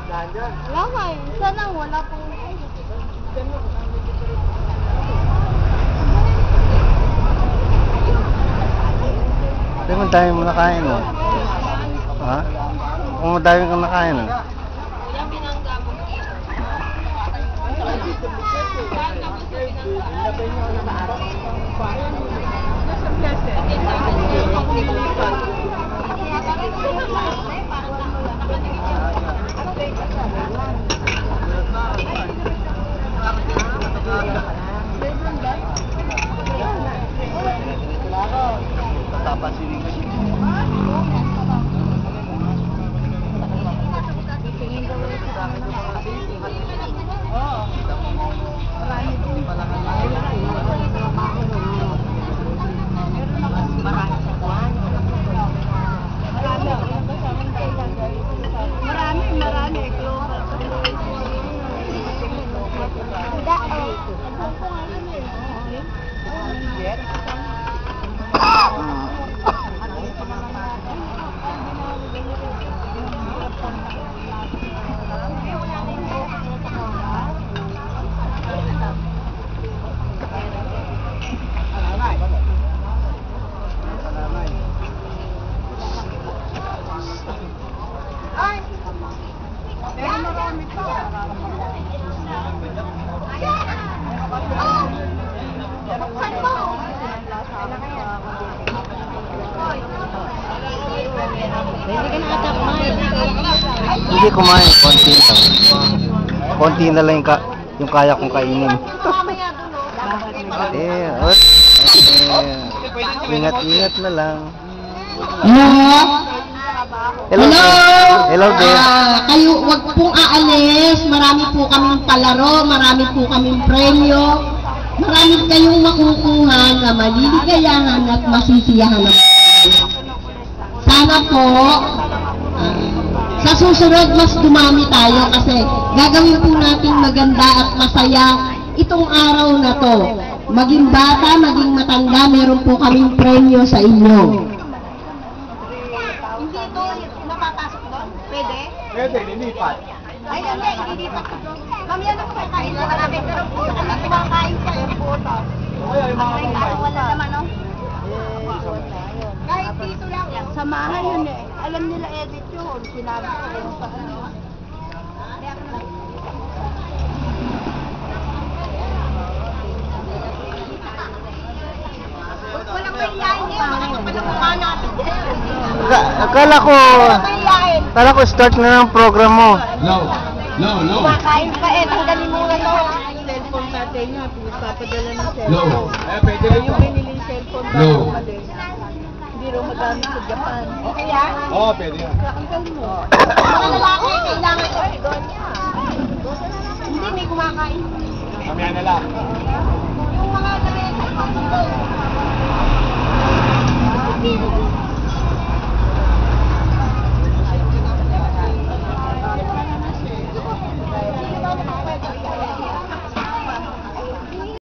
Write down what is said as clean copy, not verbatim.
Wala nga eh. Sana wala pang... Hindi mo dami mo nakain mo. Ha? Kung madami kang nakain mo. Hindi kumain, konti lang. Konti na lang yung kaya kong kainin. Ingat-ingat na lang. Hello? Hello din. Kayo, wag pong aalis. Marami po kaming palaro, marami po kaming premyo. Marami kayong makukuha na maliligayahan at masisiyahan. Sana po, sa susunod mas dumami tayo kasi gagawin po natin maganda at masaya itong araw na to. Maging bata, maging matanda, meron po kaming premyo sa inyo. Hindi ito napapasok doon? Pwede? Pwede, lilipat. Ay, hindi. Ililipat ko doon. Ma'am, yan ang kumakain sa marami. Pero po, ano kumakain ka? Ay, mga Ay, wala naman, no? Kahit dito lang. Samahan yun eh. Alam nila edit yun. Sinabi ko yun sa ano. Walang mahihayin eh. Walang mukha natin. Akala ko start na ng program mo. No. Kumakain pa eh. Tanggalin mo na to. Cellphone natin nga. Papadala ng cellphone. No. Eh, pwede rin Yung po. binili cellphone ba? No. Hindi raw magamit sa Japan. Okay yan? Oo, pwede yan. Kakanggal mo. Mga lalaki, kailangan ko eh. Doon yan. Hindi, may kumakain. Mamaya na lang. Yung mga